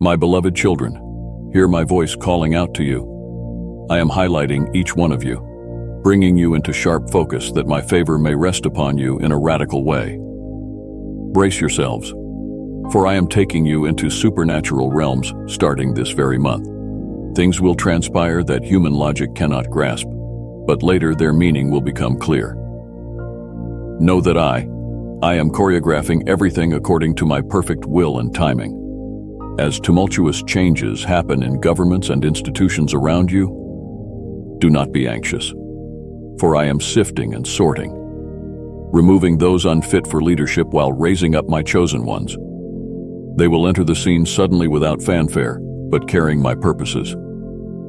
My beloved children, hear my voice calling out to you. I am highlighting each one of you, bringing you into sharp focus that my favor may rest upon you in a radical way. Brace yourselves, for I am taking you into supernatural realms starting this very month. Things will transpire that human logic cannot grasp, but later their meaning will become clear. Know that I am choreographing everything according to my perfect will and timing. As tumultuous changes happen in governments and institutions around you, do not be anxious, for I am sifting and sorting, removing those unfit for leadership while raising up my chosen ones. They will enter the scene suddenly without fanfare, but carrying my purposes.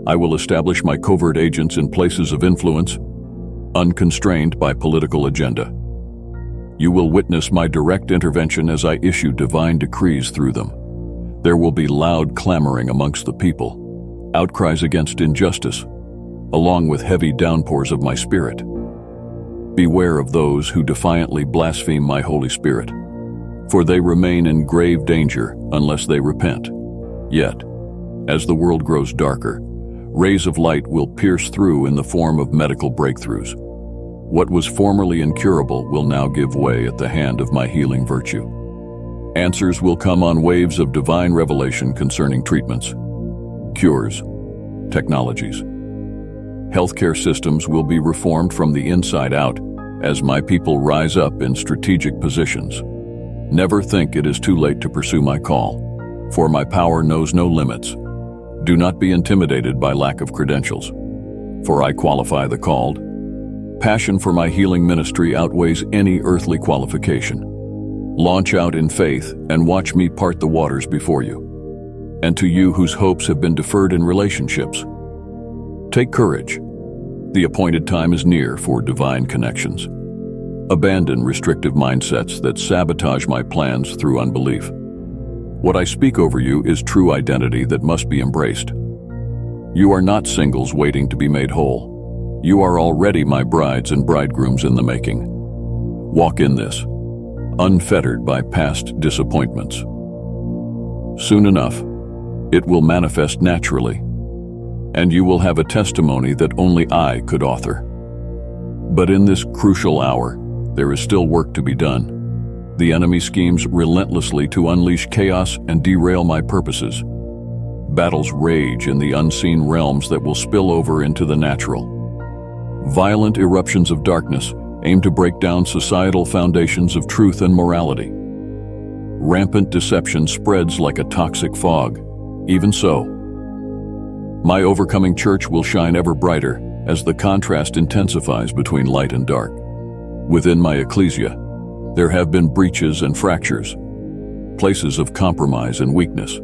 I will establish my covert agents in places of influence, unconstrained by political agenda. You will witness my direct intervention as I issue divine decrees through them. There will be loud clamoring amongst the people, outcries against injustice, along with heavy downpours of my spirit. Beware of those who defiantly blaspheme my Holy Spirit, for they remain in grave danger unless they repent. Yet, as the world grows darker, rays of light will pierce through in the form of medical breakthroughs. What was formerly incurable will now give way at the hand of my healing virtue. Answers will come on waves of divine revelation concerning treatments, cures, technologies. Healthcare systems will be reformed from the inside out as my people rise up in strategic positions. Never think it is too late to pursue my call, for my power knows no limits. Do not be intimidated by lack of credentials, for I qualify the called. Passion for my healing ministry outweighs any earthly qualification. Launch out in faith and watch me part the waters before you. And to you whose hopes have been deferred in relationships, take courage. The appointed time is near for divine connections. Abandon restrictive mindsets that sabotage my plans through unbelief. What I speak over you is true identity that must be embraced. You are not singles waiting to be made whole. You are already my brides and bridegrooms in the making. Walk in this, unfettered by past disappointments. Soon enough, it will manifest naturally, and you will have a testimony that only I could author. But in this crucial hour, there is still work to be done. The enemy schemes relentlessly to unleash chaos and derail my purposes. Battles rage in the unseen realms that will spill over into the natural. Violent eruptions of darkness aim to break down societal foundations of truth and morality. Rampant deception spreads like a toxic fog. Even so, my overcoming church will shine ever brighter as the contrast intensifies between light and dark. Within my ecclesia, there have been breaches and fractures, places of compromise and weakness.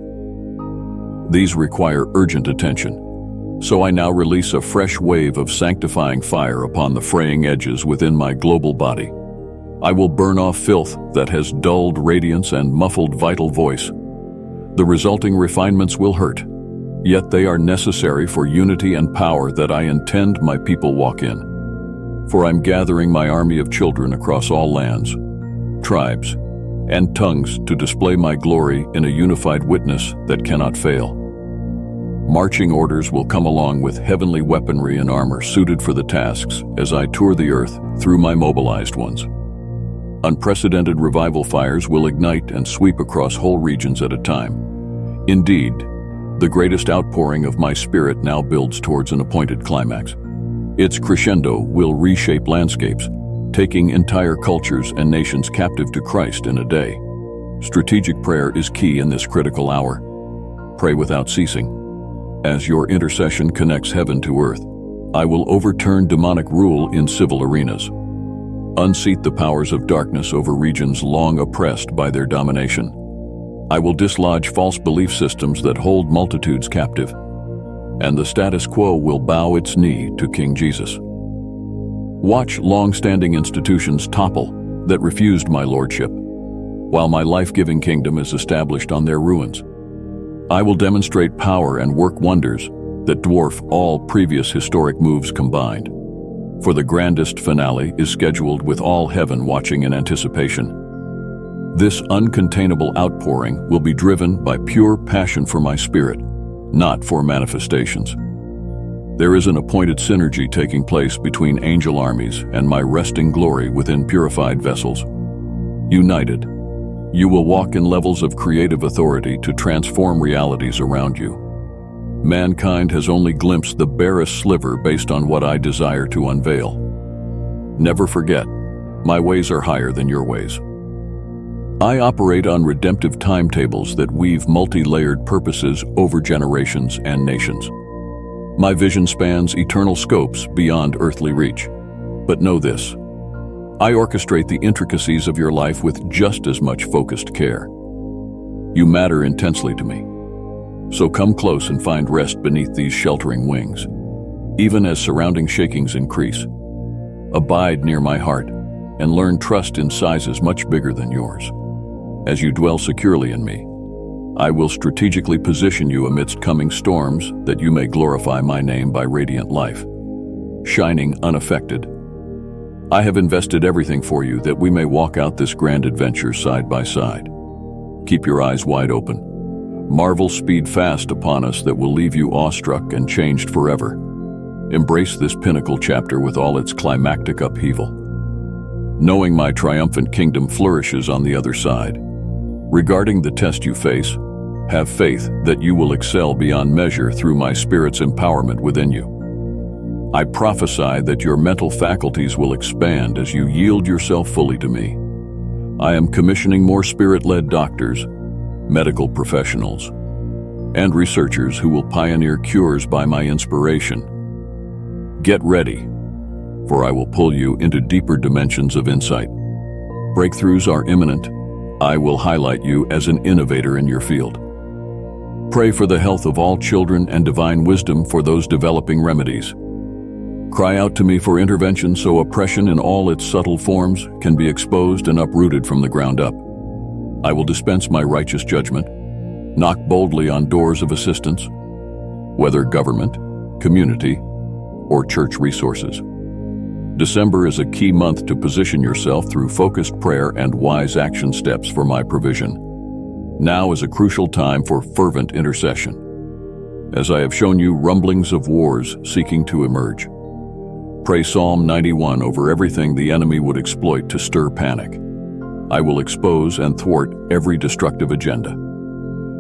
These require urgent attention. So I now release a fresh wave of sanctifying fire upon the fraying edges within my global body. I will burn off filth that has dulled radiance and muffled vital voice. The resulting refinements will hurt, yet they are necessary for unity and power that I intend my people walk in. For I'm gathering my army of children across all lands, tribes, and tongues to display my glory in a unified witness that cannot fail. Marching orders will come along with heavenly weaponry and armor suited for the tasks as I tour the earth through my mobilized ones. Unprecedented revival fires will ignite and sweep across whole regions at a time. Indeed, the greatest outpouring of my spirit now builds towards an appointed climax. Its crescendo will reshape landscapes, taking entire cultures and nations captive to Christ in a day. Strategic prayer is key in this critical hour. Pray without ceasing. As your intercession connects heaven to earth, I will overturn demonic rule in civil arenas. Unseat the powers of darkness over regions long oppressed by their domination. I will dislodge false belief systems that hold multitudes captive, and the status quo will bow its knee to King Jesus. Watch long-standing institutions topple that refused my lordship, while my life-giving kingdom is established on their ruins. I will demonstrate power and work wonders that dwarf all previous historic moves combined. For the grandest finale is scheduled with all heaven watching in anticipation. This uncontainable outpouring will be driven by pure passion for my spirit, not for manifestations. There is an appointed synergy taking place between angel armies and my resting glory within purified vessels. United, you will walk in levels of creative authority to transform realities around you. Mankind has only glimpsed the barest sliver based on what I desire to unveil. Never forget, my ways are higher than your ways. I operate on redemptive timetables that weave multi-layered purposes over generations and nations. My vision spans eternal scopes beyond earthly reach. But know this, I orchestrate the intricacies of your life with just as much focused care. You matter intensely to me. So come close and find rest beneath these sheltering wings, even as surrounding shakings increase. Abide near my heart and learn trust in sizes much bigger than yours. As you dwell securely in me, I will strategically position you amidst coming storms that you may glorify my name by radiant life, shining unaffected. I have invested everything for you that we may walk out this grand adventure side by side. Keep your eyes wide open. Marvels speed fast upon us that will leave you awestruck and changed forever. Embrace this pinnacle chapter with all its climactic upheaval, knowing my triumphant kingdom flourishes on the other side. Regarding the test you face, have faith that you will excel beyond measure through my Spirit's empowerment within you. I prophesy that your mental faculties will expand as you yield yourself fully to me. I am commissioning more Spirit-led doctors, medical professionals, and researchers who will pioneer cures by my inspiration. Get ready, for I will pull you into deeper dimensions of insight. Breakthroughs are imminent. I will highlight you as an innovator in your field. Pray for the health of all children and divine wisdom for those developing remedies. Cry out to me for intervention so oppression in all its subtle forms can be exposed and uprooted from the ground up. I will dispense my righteous judgment, knock boldly on doors of assistance, whether government, community, or church resources. December is a key month to position yourself through focused prayer and wise action steps for my provision. Now is a crucial time for fervent intercession, as I have shown you rumblings of wars seeking to emerge. Pray Psalm 91 over everything the enemy would exploit to stir panic. I will expose and thwart every destructive agenda.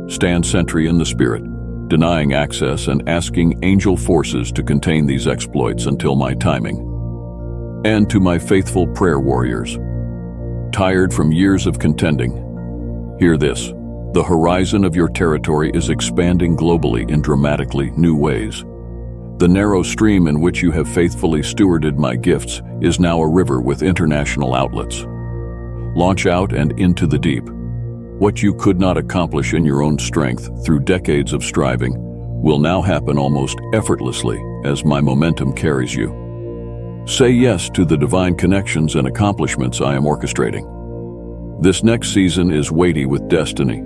Stand sentry in the Spirit, denying access and asking angel forces to contain these exploits until my timing. And to my faithful prayer warriors, tired from years of contending, hear this. The horizon of your territory is expanding globally in dramatically new ways. The narrow stream in which you have faithfully stewarded my gifts is now a river with international outlets. Launch out and into the deep. What you could not accomplish in your own strength through decades of striving will now happen almost effortlessly as my momentum carries you. Say yes to the divine connections and accomplishments I am orchestrating. This next season is weighty with destiny.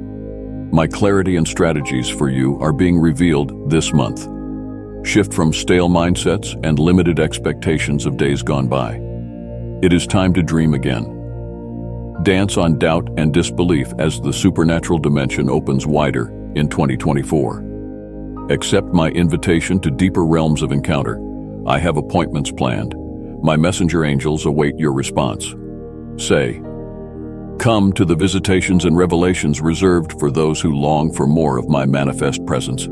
My clarity and strategies for you are being revealed this month. Shift from stale mindsets and limited expectations of days gone by. It is time to dream again. Dance on doubt and disbelief as the supernatural dimension opens wider in 2024. Accept my invitation to deeper realms of encounter. I have appointments planned. My messenger angels await your response. Say, come to the visitations and revelations reserved for those who long for more of my manifest presence.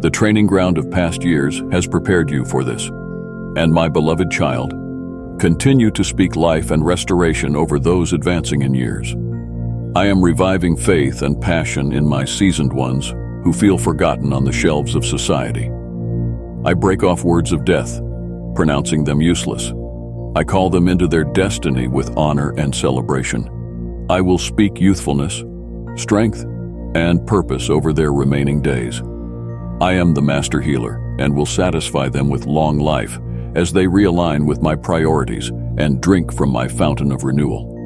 The training ground of past years has prepared you for this. And my beloved child, continue to speak life and restoration over those advancing in years. I am reviving faith and passion in my seasoned ones who feel forgotten on the shelves of society. I break off words of death, pronouncing them useless. I call them into their destiny with honor and celebration. I will speak youthfulness, strength, and purpose over their remaining days. I am the master healer and will satisfy them with long life as they realign with my priorities and drink from my fountain of renewal.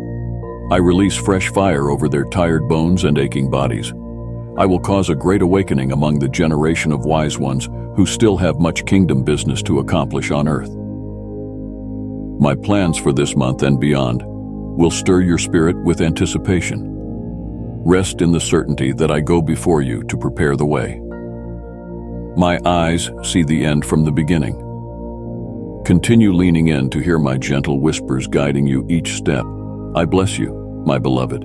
I release fresh fire over their tired bones and aching bodies. I will cause a great awakening among the generation of wise ones who still have much kingdom business to accomplish on earth. My plans for this month and beyond will stir your spirit with anticipation. Rest in the certainty that I go before you to prepare the way. My eyes see the end from the beginning. Continue leaning in to hear my gentle whispers guiding you each step. I bless you, my beloved.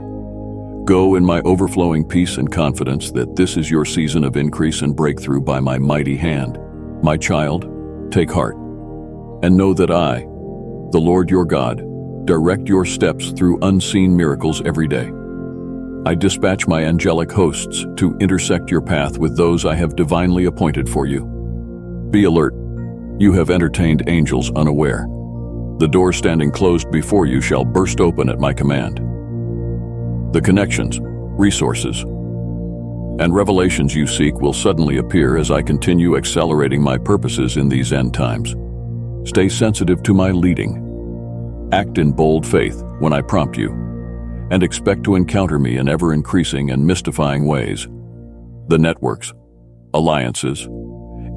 Go in my overflowing peace and confidence that this is your season of increase and breakthrough by my mighty hand. My child, take heart, and know that I, the Lord your God, direct your steps through unseen miracles every day. I dispatch my angelic hosts to intersect your path with those I have divinely appointed for you. Be alert. You have entertained angels unaware. The door standing closed before you shall burst open at my command. The connections, resources, and revelations you seek will suddenly appear as I continue accelerating my purposes in these end times. Stay sensitive to my leading. Act in bold faith when I prompt you, and expect to encounter me in ever-increasing and mystifying ways. The networks, alliances,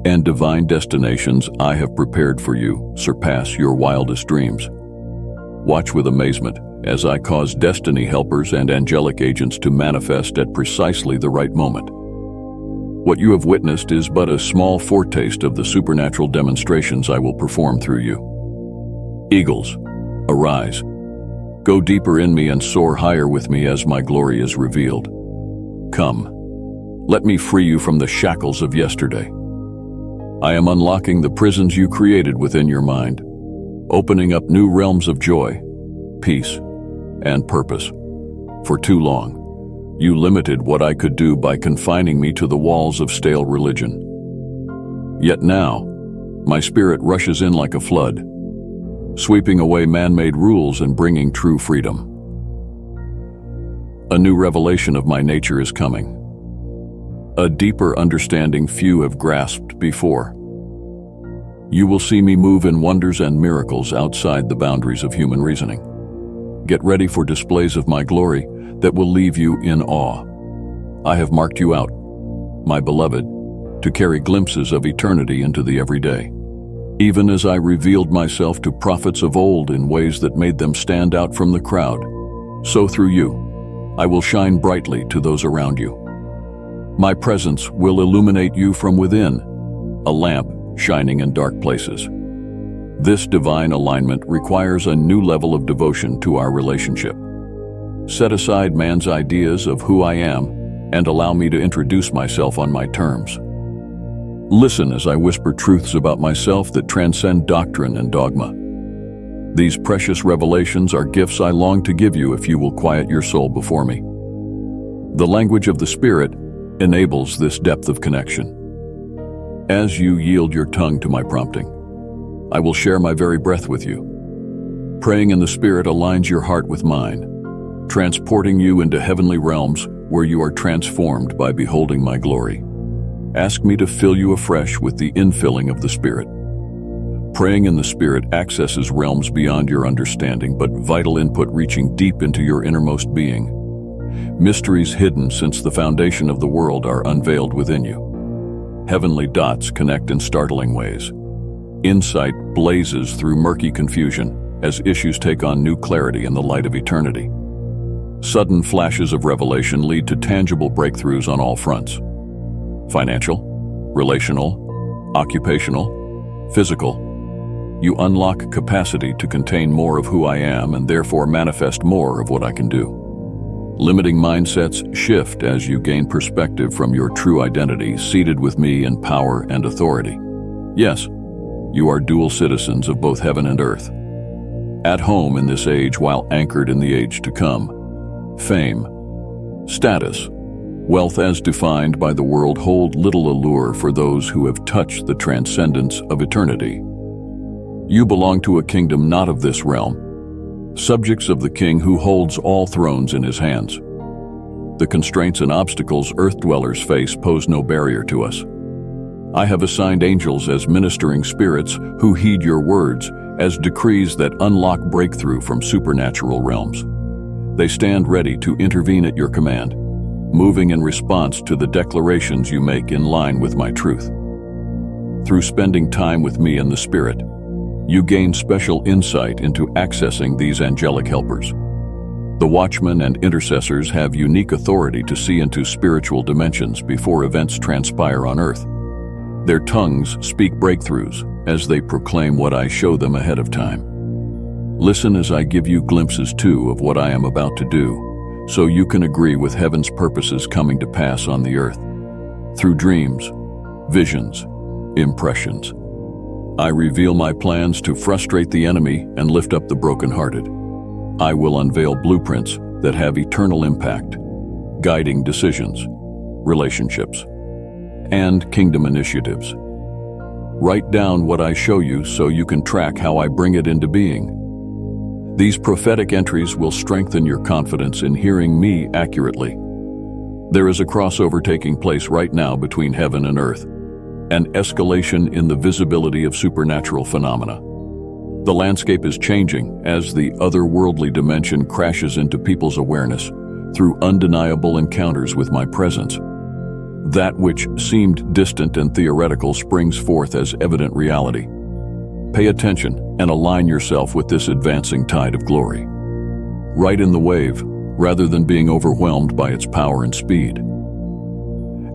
and divine destinations I have prepared for you surpass your wildest dreams. Watch with amazement as I cause destiny helpers and angelic agents to manifest at precisely the right moment. What you have witnessed is but a small foretaste of the supernatural demonstrations I will perform through you. Eagles, arise. Go deeper in me and soar higher with me as my glory is revealed. Come, let me free you from the shackles of yesterday. I am unlocking the prisons you created within your mind, opening up new realms of joy, peace, and purpose. For too long, you limited what I could do by confining me to the walls of stale religion. Yet now, my spirit rushes in like a flood, sweeping away man-made rules and bringing true freedom. A new revelation of my nature is coming. A deeper understanding few have grasped before. You will see me move in wonders and miracles outside the boundaries of human reasoning. Get ready for displays of my glory that will leave you in awe. I have marked you out, my beloved, to carry glimpses of eternity into the everyday. Even as I revealed myself to prophets of old in ways that made them stand out from the crowd, so through you, I will shine brightly to those around you. My presence will illuminate you from within, a lamp shining in dark places. This divine alignment requires a new level of devotion to our relationship. Set aside man's ideas of who I am and allow me to introduce myself on my terms. Listen as I whisper truths about myself that transcend doctrine and dogma. These precious revelations are gifts I long to give you if you will quiet your soul before me. The language of the Spirit enables this depth of connection. As you yield your tongue to my prompting, I will share my very breath with you. Praying in the Spirit aligns your heart with mine, transporting you into heavenly realms where you are transformed by beholding my glory. Ask me to fill you afresh with the infilling of the Spirit. Praying in the Spirit accesses realms beyond your understanding, but vital input reaching deep into your innermost being. Mysteries hidden since the foundation of the world are unveiled within you. Heavenly dots connect in startling ways. Insight blazes through murky confusion as issues take on new clarity in the light of eternity. Sudden flashes of revelation lead to tangible breakthroughs on all fronts. Financial, relational, occupational, physical. You unlock capacity to contain more of who I am and therefore manifest more of what I can do. Limiting mindsets shift as you gain perspective from your true identity, seated with me in power and authority. Yes, you are dual citizens of both heaven and earth. At home in this age while anchored in the age to come. Fame, status, wealth as defined by the world hold little allure for those who have touched the transcendence of eternity. You belong to a kingdom not of this realm, subjects of the King who holds all thrones in his hands. The constraints and obstacles earth dwellers face pose no barrier to us. I have assigned angels as ministering spirits who heed your words as decrees that unlock breakthrough from supernatural realms. They stand ready to intervene at your command, moving in response to the declarations you make in line with my truth. Through spending time with me in the Spirit, you gain special insight into accessing these angelic helpers. The watchmen and intercessors have unique authority to see into spiritual dimensions before events transpire on earth. Their tongues speak breakthroughs as they proclaim what I show them ahead of time. Listen as I give you glimpses too of what I am about to do, so you can agree with heaven's purposes coming to pass on the earth. Through dreams, visions, impressions, I reveal my plans to frustrate the enemy and lift up the brokenhearted. I will unveil blueprints that have eternal impact, guiding decisions, relationships, and kingdom initiatives. Write down what I show you so you can track how I bring it into being. These prophetic entries will strengthen your confidence in hearing me accurately. There is a crossover taking place right now between heaven and earth, an escalation in the visibility of supernatural phenomena. The landscape is changing as the otherworldly dimension crashes into people's awareness through undeniable encounters with my presence. That which seemed distant and theoretical springs forth as evident reality. Pay attention and align yourself with this advancing tide of glory. Ride in the wave, rather than being overwhelmed by its power and speed.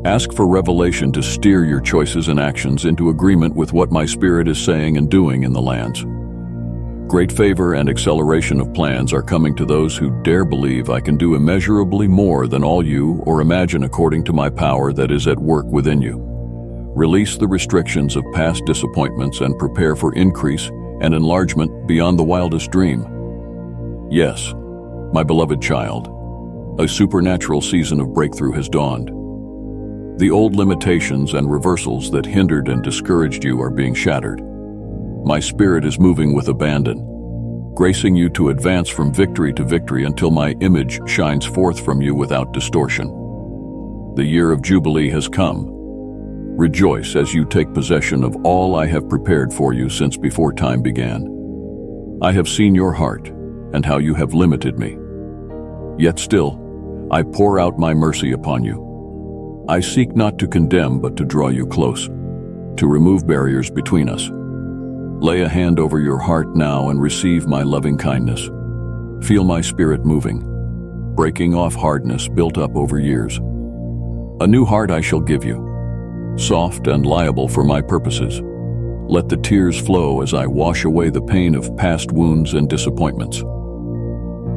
Ask for revelation to steer your choices and actions into agreement with what my Spirit is saying and doing in the lands. Great favor and acceleration of plans are coming to those who dare believe I can do immeasurably more than all you or imagine according to my power that is at work within you. Release the restrictions of past disappointments and prepare for increase and enlargement beyond the wildest dream. Yes, my beloved child, a supernatural season of breakthrough has dawned. The old limitations and reversals that hindered and discouraged you are being shattered. My Spirit is moving with abandon, gracing you to advance from victory to victory until my image shines forth from you without distortion. The year of Jubilee has come. Rejoice as you take possession of all I have prepared for you since before time began. I have seen your heart and how you have limited me. Yet still, I pour out my mercy upon you. I seek not to condemn but to draw you close, to remove barriers between us. Lay a hand over your heart now and receive my loving kindness. Feel my Spirit moving, breaking off hardness built up over years. A new heart I shall give you, soft and liable for my purposes. Let the tears flow as I wash away the pain of past wounds and disappointments.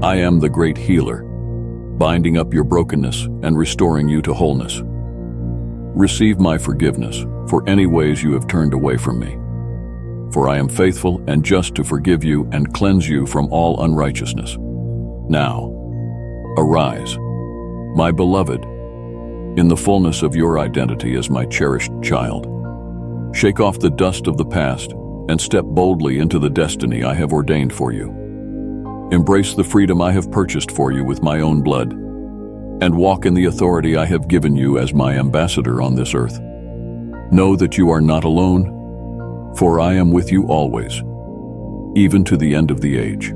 I am the great healer, binding up your brokenness and restoring you to wholeness. Receive my forgiveness for any ways you have turned away from me. For I am faithful and just to forgive you and cleanse you from all unrighteousness. Now, arise, my beloved, in the fullness of your identity as my cherished child. Shake off the dust of the past and step boldly into the destiny I have ordained for you. Embrace the freedom I have purchased for you with my own blood, and walk in the authority I have given you as my ambassador on this earth. Know that you are not alone, for I am with you always, even to the end of the age.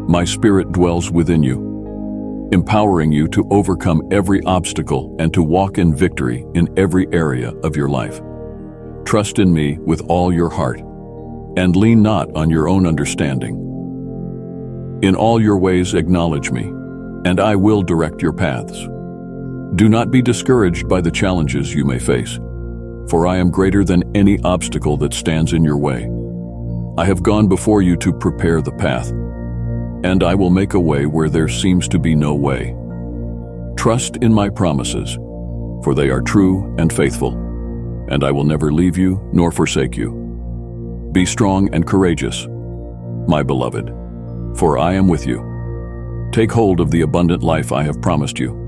My Spirit dwells within you, empowering you to overcome every obstacle and to walk in victory in every area of your life. Trust in me with all your heart, and lean not on your own understanding. In all your ways acknowledge me, and I will direct your paths. Do not be discouraged by the challenges you may face, for I am greater than any obstacle that stands in your way. I have gone before you to prepare the path, and I will make a way where there seems to be no way. Trust in my promises, for they are true and faithful, and I will never leave you nor forsake you. Be strong and courageous, my beloved, for I am with you. Take hold of the abundant life I have promised you,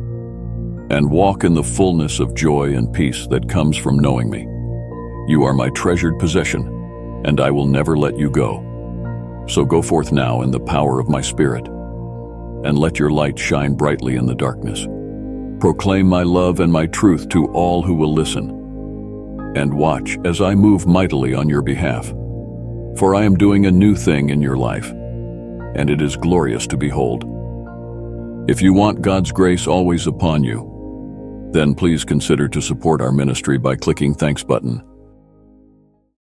and walk in the fullness of joy and peace that comes from knowing me. You are my treasured possession, and I will never let you go. So go forth now in the power of my Spirit, and let your light shine brightly in the darkness. Proclaim my love and my truth to all who will listen, and watch as I move mightily on your behalf. For I am doing a new thing in your life, and it is glorious to behold. If you want God's grace always upon you, then please consider to support our ministry by clicking Thanks button